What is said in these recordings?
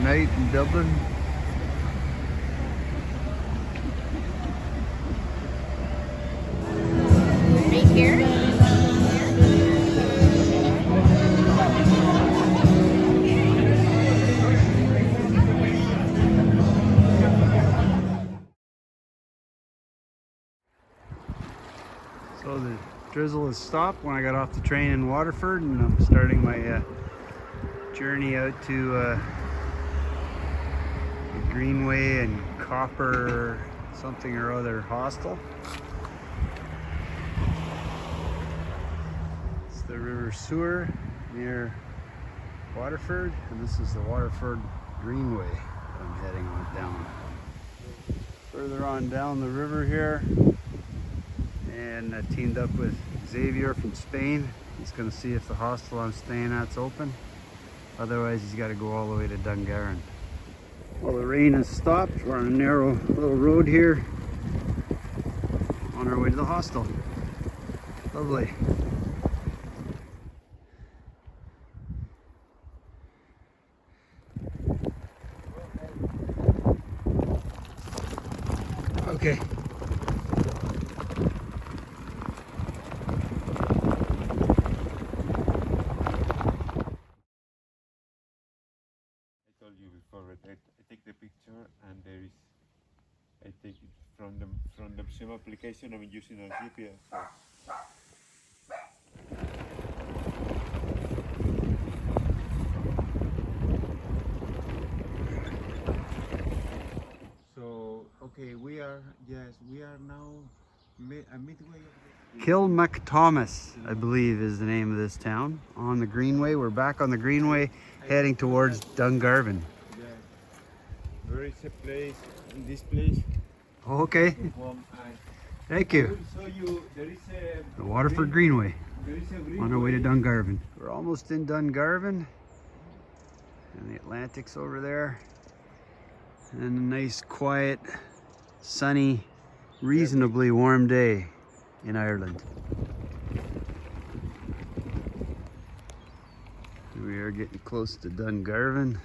night in Dublin. Right here? So the drizzle has stopped when I got off the train in Waterford, and I'm starting my journey out to the Greenway and Copper something or other hostel. It's the River Suir near Waterford, and this is the Waterford Greenway that I'm heading on down. Further on down the river here, and I teamed up with Xavier from Spain. He's going to see if the hostel I'm staying at's open. Otherwise, he's got to go all the way to Dungarvan. Well, the rain has stopped. We're on a narrow little road here on our way to the hostel. Lovely. Okay. You before, but I take the picture and there is I take it from the same application I'm using on GPS. So okay, we are now midway of the Kilmacthomas, I believe, is the name of this town on the Greenway. We're back on the Greenway heading towards Dungarvan. yeah. There is a place in this place. Okay, thank I you. will show you there is a The Waterford Greenway there is a on our way to greenway. Dungarvan. We're almost in Dungarvan, and the Atlantic's over there. And a nice, quiet, sunny, reasonably warm day in Ireland. We are getting close to Dungarvan.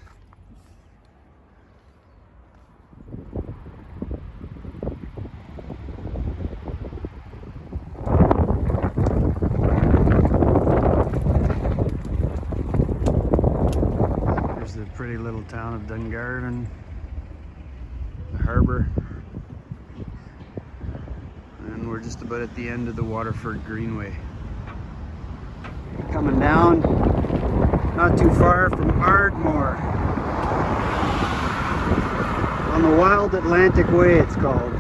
There's the pretty little town of Dungarvan, the harbour. And we're just about at the end of the Waterford Greenway. Coming down, not too far from Ardmore. On the Wild Atlantic Way, it's called.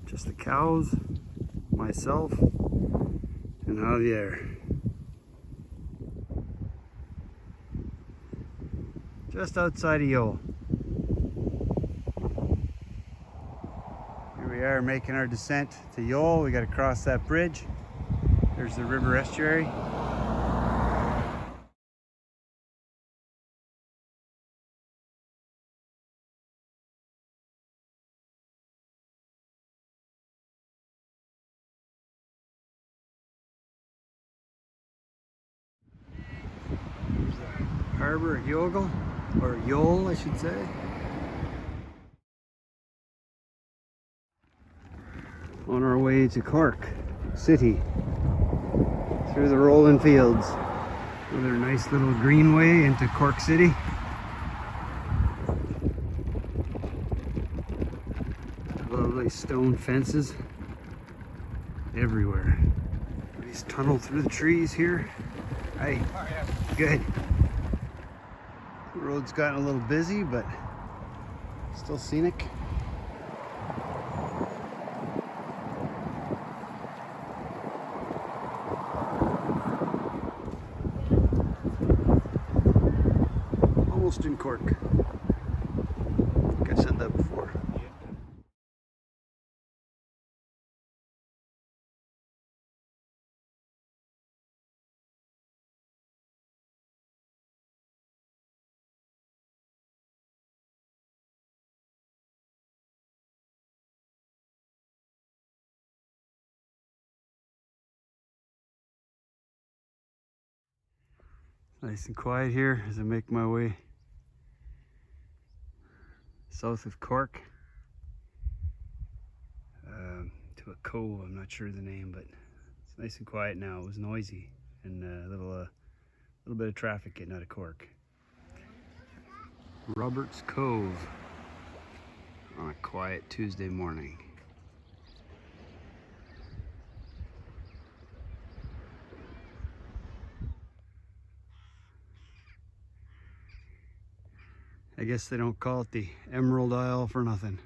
Just the cows, myself, and Javier. Just outside of Yule. Here we are making our descent to Yule. We got to cross that bridge. There's the river estuary. Harbor at Youghal, or Yule, I should say. On our way to Cork City, through the rolling fields. Another nice little greenway into Cork City. Lovely stone fences everywhere. Nice tunnel through the trees here. Hey, good. The road's gotten a little busy, but still scenic. Almost in Cork. I think I said that before. Nice and quiet here as I make my way south of Cork to a cove. I'm not sure the name, but it's nice and quiet now. It was noisy and a little bit of traffic getting out of Cork. Roberts Cove on a quiet Tuesday morning. I guess they don't call it the Emerald Isle for nothing.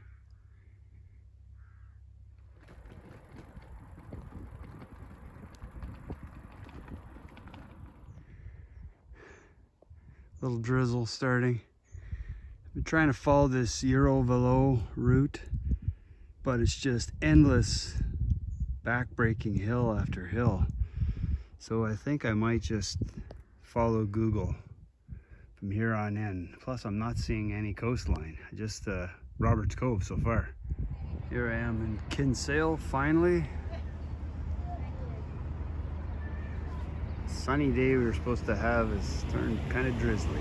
Little drizzle starting. I've been trying to follow this Eurovelo route, but it's just endless backbreaking hill after hill. So I think I might just follow Google from here on in. Plus I'm not seeing any coastline, just Roberts Cove so far. Here I am in Kinsale finally. Sunny day we were supposed to have has turned kind of drizzly.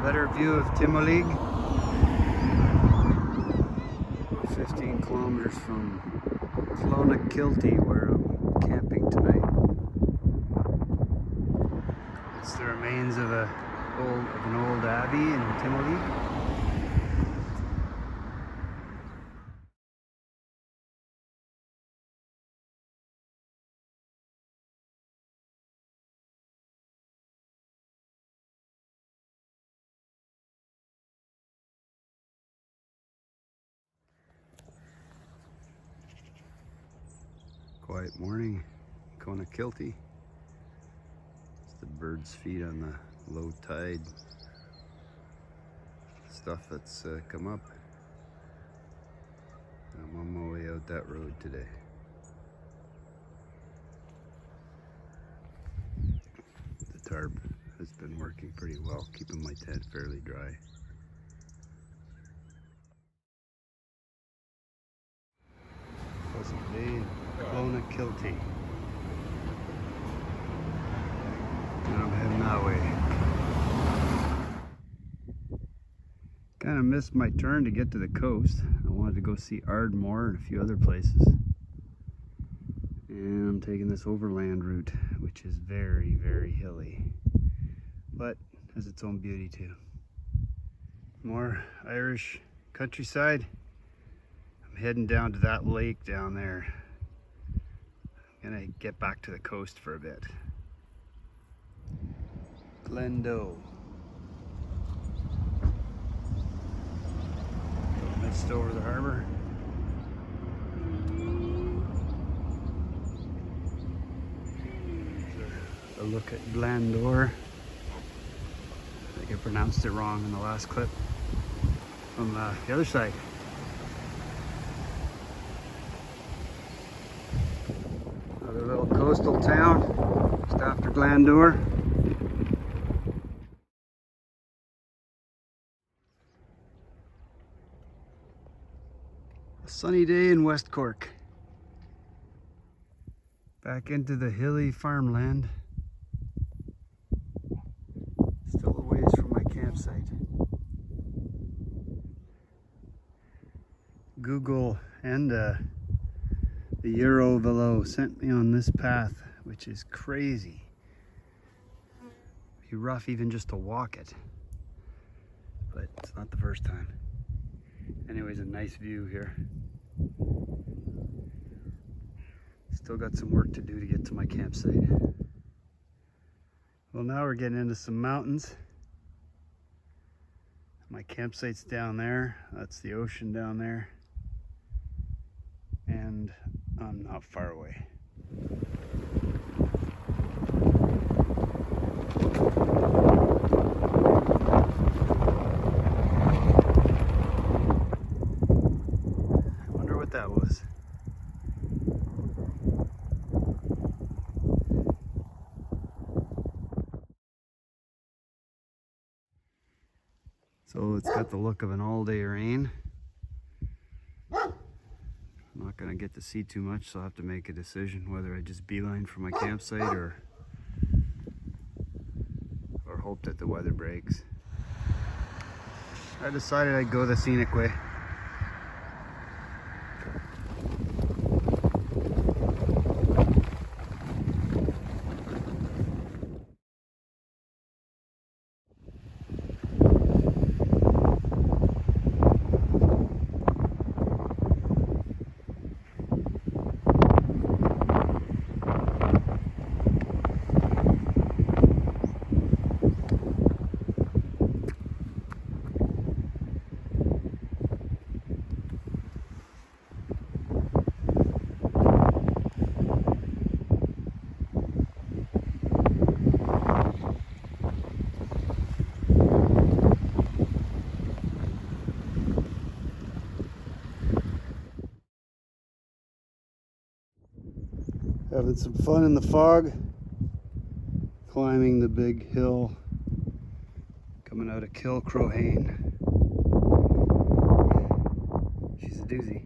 Better view of Timoleague. 15 kilometers from Clonakilty, where I'm camping tonight. It's the remains of an old abbey in Timoleague. Quiet morning, Clonakilty. It's the birds feed on the low tide stuff that's come up. I'm on my way out that road today. The tarp has been working pretty well, keeping my tent fairly dry. Pleasant day in Clonakilty. Now I'm heading that way. Kind of missed my turn to get to the coast. I wanted to go see Ardmore and a few other places. And I'm taking this overland route, which is very, very hilly, but has its own beauty too. More Irish countryside. I'm heading down to that lake down there. I'm gonna get back to the coast for a bit. Glendo. Missed over the harbor. A look at Glandore. I think I pronounced it wrong in the last clip. From the other side. Another little coastal town just after Glandore. A sunny day in West Cork. Back into the hilly farmland. Still a ways from my campsite. Google and the Eurovelo sent me on this path, which is crazy. It'd be rough even just to walk it, but it's not the first time. Anyways, a nice view here. Still got some work to do to get to my campsite. Well, now we're getting into some mountains. My campsite's down there. That's the ocean down there. And I'm not far away. I wonder what that was. So it's got the look of an all-day rain. I'm not gonna get to see too much, so I'll have to make a decision whether I just beeline for my campsite or hope that the weather breaks. I decided I'd go the scenic way. Having some fun in the fog, climbing the big hill coming out of Kilcrohane. She's a doozy.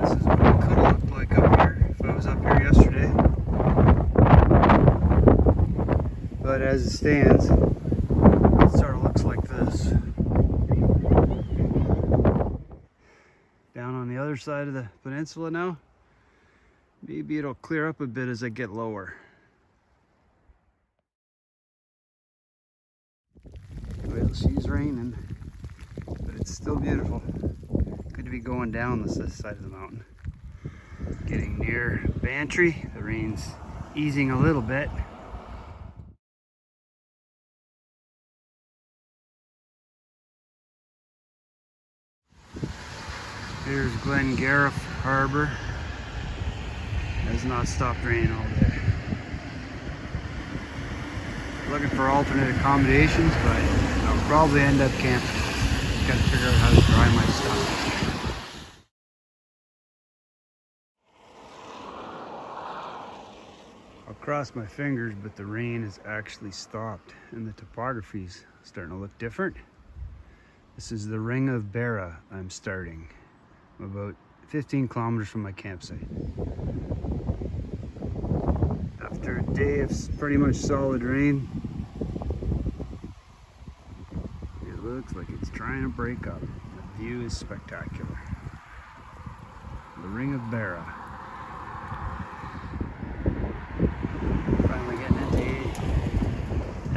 This is what it could have looked like up here if I was up here yesterday. But as it stands, it sort of looks like this. Down on the other side of the peninsula now. Maybe it'll clear up a bit as I get lower. Well, she's raining, but it's still beautiful. Good to be going down this side of the mountain. Getting near Bantry, the rain's easing a little bit. Here's Glengariff Harbor. Has not stopped raining all day. Looking for alternate accommodations, but I'll probably end up camping. Just gotta figure out how to dry my stuff. I'll cross my fingers, but the rain has actually stopped and the topography's starting to look different. This is the Ring of Beara I'm starting. I'm about 15 kilometers from my campsite. After a day of pretty much solid rain, it looks like it's trying to break up. The view is spectacular. The Ring of Beara. Finally getting into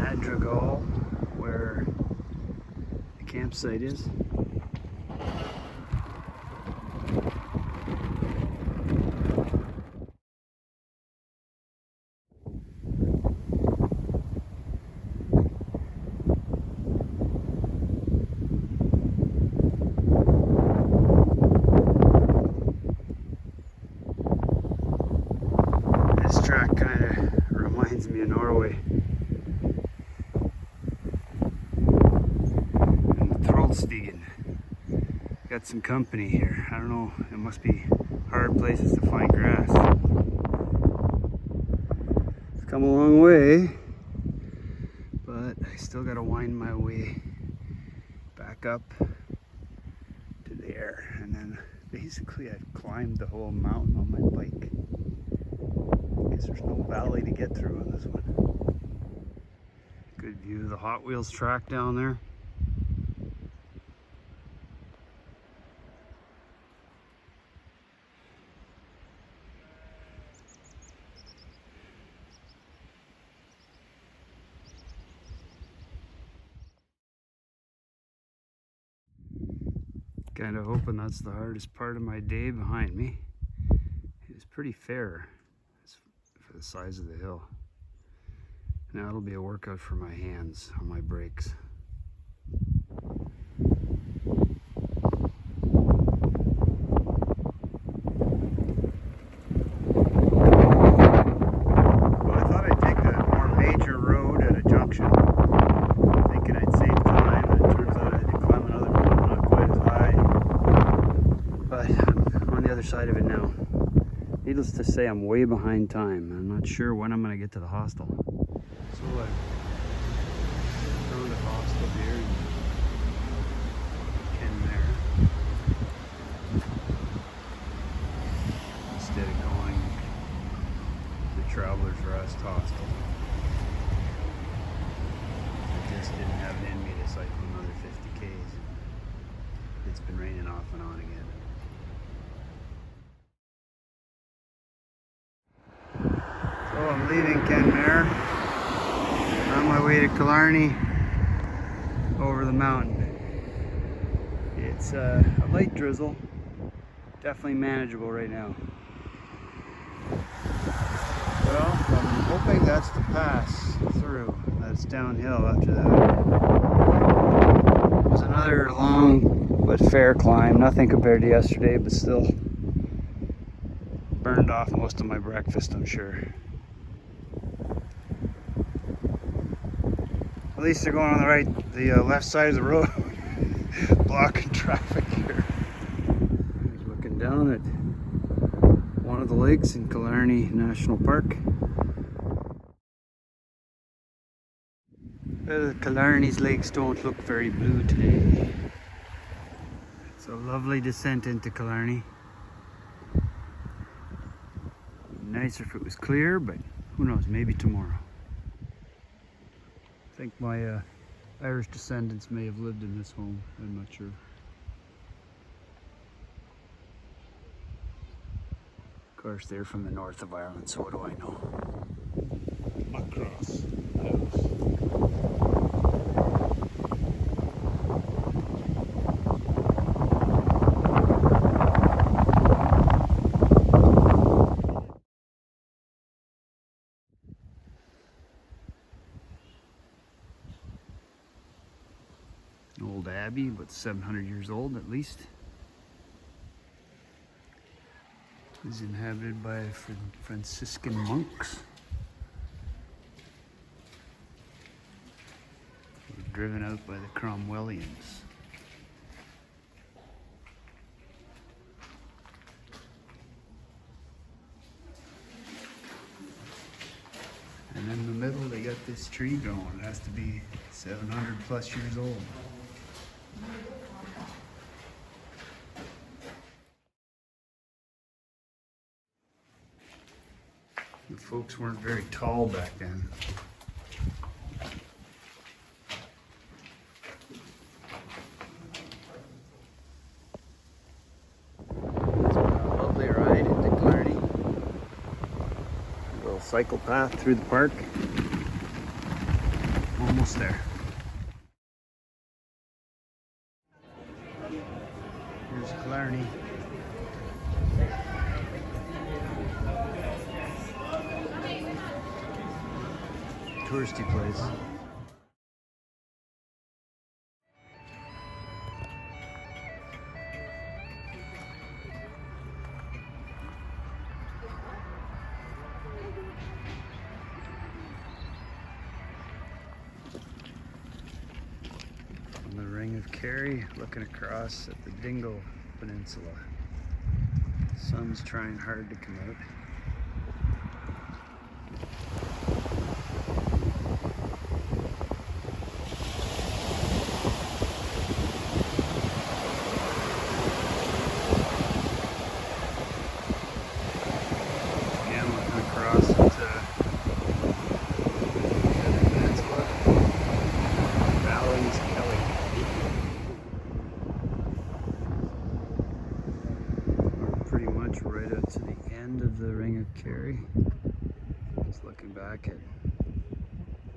Adrigall, where the campsite is. Track kind of reminds me of Norway. And the Trollstigen. Got some company here. I don't know, it must be hard places to find grass. It's come a long way, but I still gotta wind my way back up to there. And then basically I've climbed the whole mountain on my bike. There's no valley to get through on this one. Good view of the Hot Wheels track down there. Kind of hoping that's the hardest part of my day behind me. It's pretty fair for the size of the hill. Now it'll be a workout for my hands on my brakes. Well, I thought I'd take the more major road at a junction, thinking I'd save time, and it turns out I had to climb another mountain not quite as high. But I'm on the other side of it now. Needless to say, I'm way behind time. I'm not sure when I'm going to get to the hostel. So I found a hostel here. Travelers Rest Hostel. I just didn't have it in me to cycle another 50 Ks. It's been raining off and on again. So I'm leaving Kenmare. On my way to Killarney over the mountain. It's a light drizzle. Definitely manageable right now. Well, I'm hoping that's the pass through. That's downhill after that. It was another long but fair climb. Nothing compared to yesterday, but still burned off most of my breakfast, I'm sure. At least they're going on the left side of the road, blocking traffic here. He's looking down at one of the lakes in Killarney National Park. Well, Killarney's lakes don't look very blue today. It's a lovely descent into Killarney. Nicer if it was clear, but who knows, maybe tomorrow. I think my Irish descendants may have lived in this home, I'm not sure. Of course, they're from the north of Ireland, so what do I know? Macross House. Old abbey, but 700 years old at least. Is inhabited by Franciscan monks. Who were driven out by the Cromwellians. And in the middle they got this tree growing. It has to be 700 plus years old. The folks weren't very tall back then. It's been a lovely ride into Killarney. A little cycle path through the park. Almost there. Here's Killarney. Touristy place. On the Ring of Kerry, looking across at the Dingle Peninsula. Sun's trying hard to come out. Across at Peninsula, Valleys Kelly. We're pretty much right out to the end of the Ring of Kerry. Just looking back at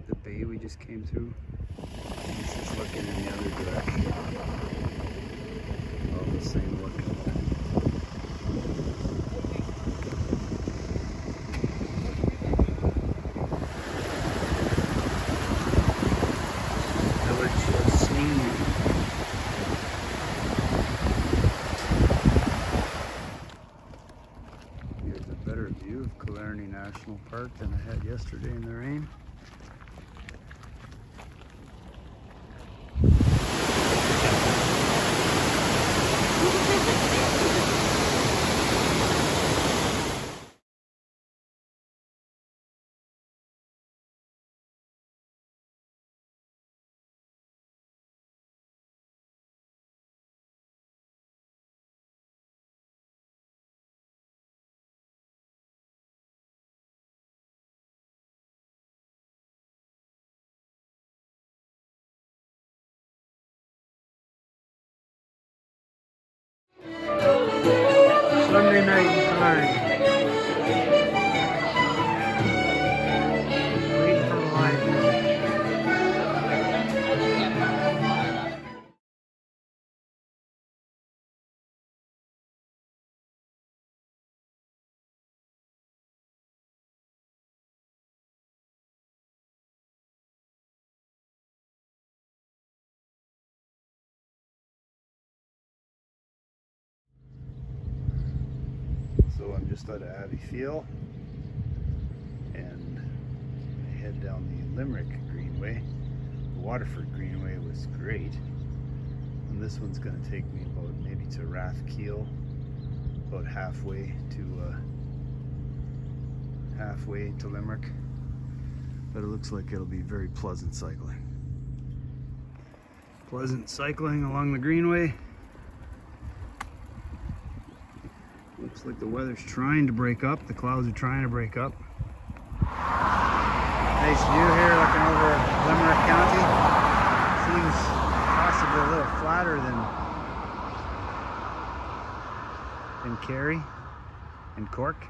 the bay we just came through. This is looking in the other direction. All the same looking. Here's a better view of Killarney National Park than I had yesterday in the rain. just out of Abbeyfield, and I head down the Limerick Greenway. The Waterford Greenway was great, and this one's going to take me about maybe to Rathkeil, about halfway to Limerick, but it looks like it'll be very pleasant cycling. Pleasant cycling along the Greenway. Looks like the weather's trying to break up. The clouds are trying to break up. Nice view here looking over Limerick County. Seems possibly a little flatter than Kerry and Cork.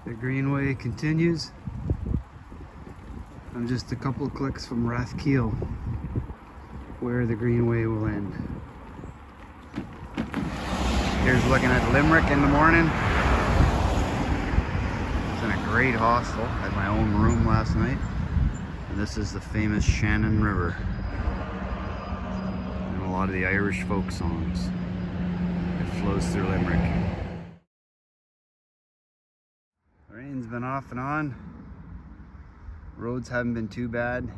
The Greenway continues. I'm just a couple of clicks from Rathkeil, where the Greenway will end. Here's looking at Limerick in the morning. I was in a great hostel, had my own room last night. And this is the famous Shannon River. And a lot of the Irish folk songs. It flows through Limerick. The rain's been off and on. Roads haven't been too bad.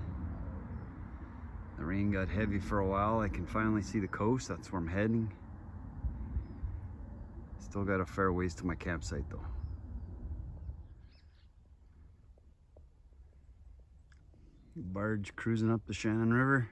The rain got heavy for a while. I can finally see the coast. That's where I'm heading. Still got a fair ways to my campsite though. Barge cruising up the Shannon River.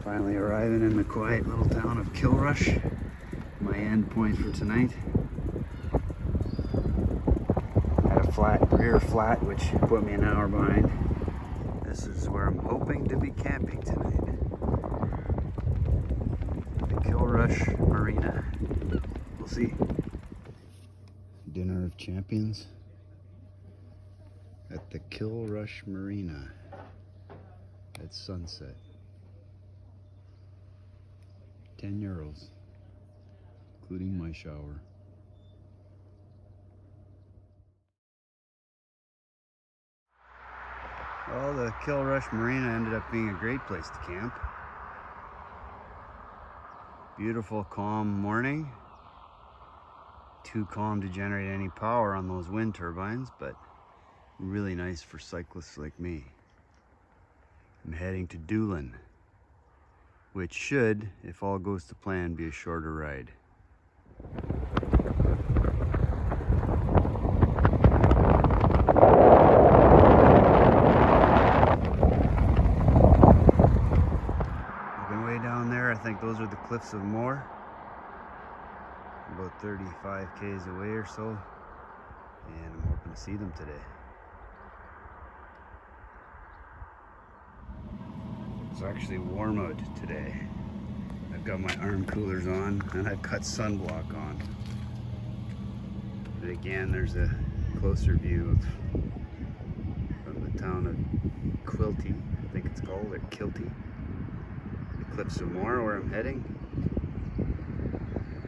Finally arriving in the quiet little town of Kilrush, my end point for tonight. Had a rear flat which put me an hour behind. This is where I'm hoping to be camping tonight. The Kilrush Marina. We'll see. Dinner of Champions at the Kilrush Marina at sunset. €10, including my shower. Well, the Kilrush Marina ended up being a great place to camp. Beautiful, calm morning. Too calm to generate any power on those wind turbines, but really nice for cyclists like me. I'm heading to Doolin, which should, if all goes to plan, be a shorter ride. Looking way down there, I think those are the Cliffs of Moher. About 35 k's away or so, and I'm hoping to see them today. It's actually warm out today. I've got my arm coolers on and I've got sunblock on. But again, there's a closer view from the town of Quilty, I think it's called, or Kilty. The Cliffs of Moher, where I'm heading.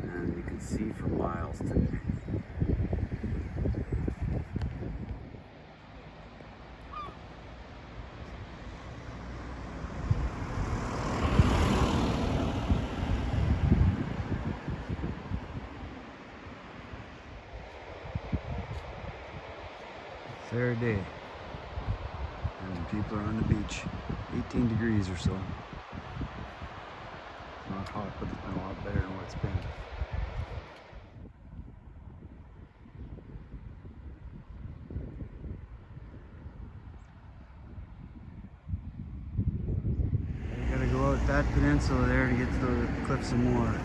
And you can see for miles today. Fair day, and people are on the beach. 18 degrees or so. It's not hot, but it's been a lot better than what it's been. I gotta go out that peninsula there to get to the Cliffs of Moher.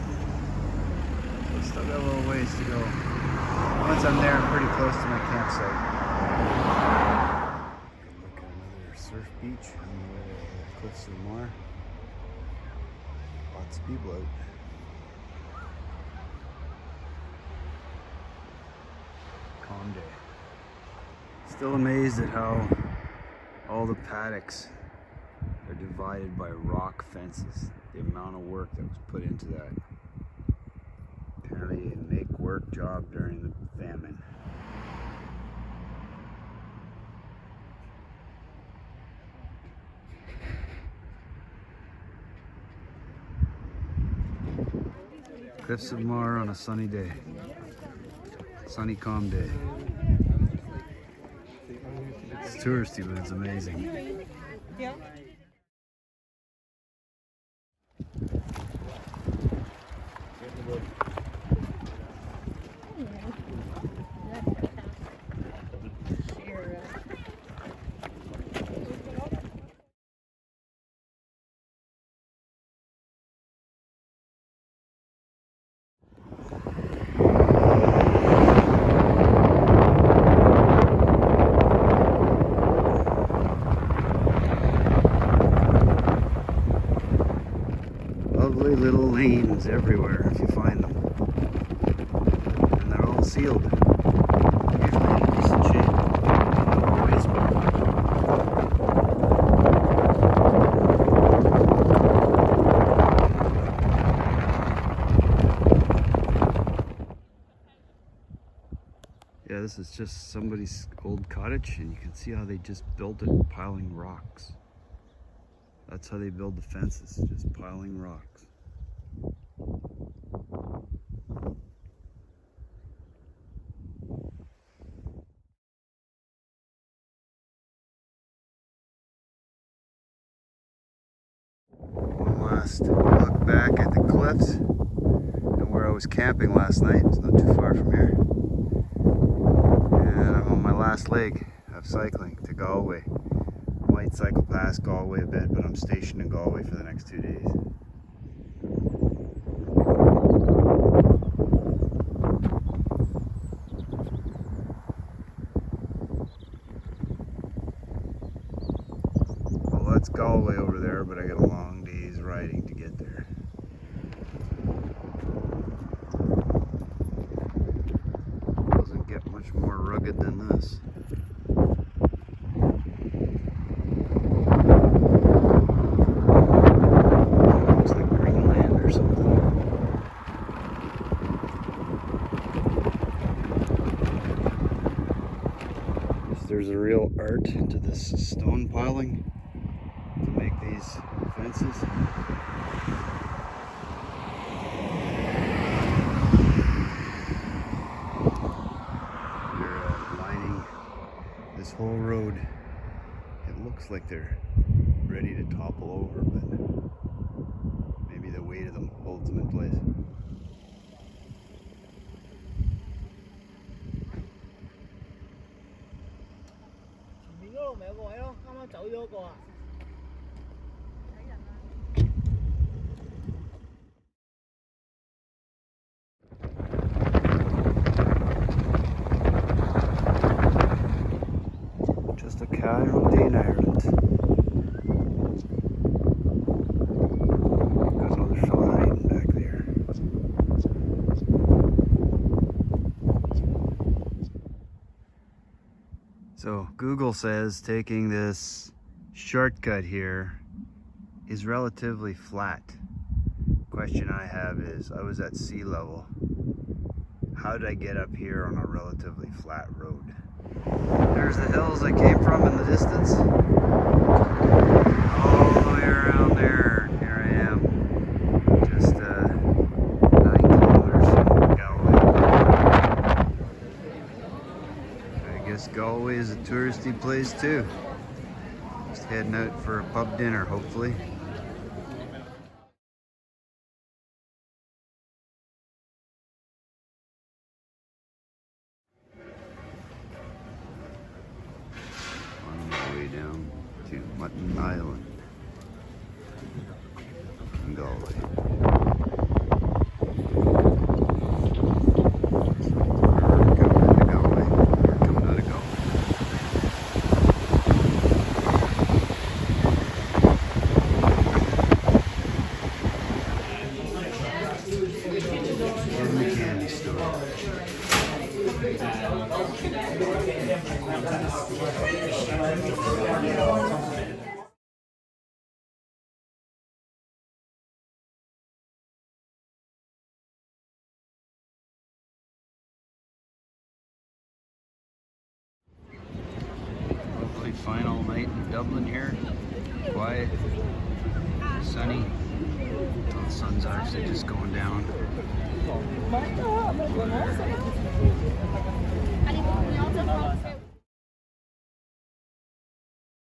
So still got a little ways to go. Once I'm there, I'm pretty close to my campsite. Look at another surf beach on the way to the Cliffs of Moher. Lots of people out. Calm day. Still amazed at how all the paddocks are divided by rock fences. The amount of work that was put into that. Apparently a make work job during the famine. Cliffs of Moher on a sunny day. Sunny, calm day. It's touristy, but it's amazing. Yeah. Lovely little lanes everywhere if you find them. And they're all sealed. Usually in decent shape. Not always, yeah, this is just somebody's old cottage, and you can see how they just built it piling rocks. That's how they build the fences, just piling rocks. One last look back at the cliffs and where I was camping last night. It's not too far from here. And I'm on my last leg of cycling to Galway. Might cycle past Galway a bit, but I'm stationed in Galway for the next 2 days. Well, that's Galway over there, but I got a long day's riding to get there. Doesn't get much more rugged than this. There's a real art to this stone piling to make these fences. They're lining this whole road. It looks like they're ready to topple over, but maybe the weight of them holds them in place. Just a casualty in Ireland. Got another fella hiding back there. So Google says taking this shortcut here is relatively flat. Question I have is, I was at sea level. How did I get up here on a relatively flat road? There's the hills I came from in the distance. All the way around there. Here I am. Just 9 kilometers from Galway. I guess Galway is a touristy place too. Just heading out for a pub dinner, hopefully. On my way down to Mutton Island in Galway. In the candy store. Hopefully final night in Dublin here. Quiet, sunny. The sun's actually just going down. 아니, 우리 여자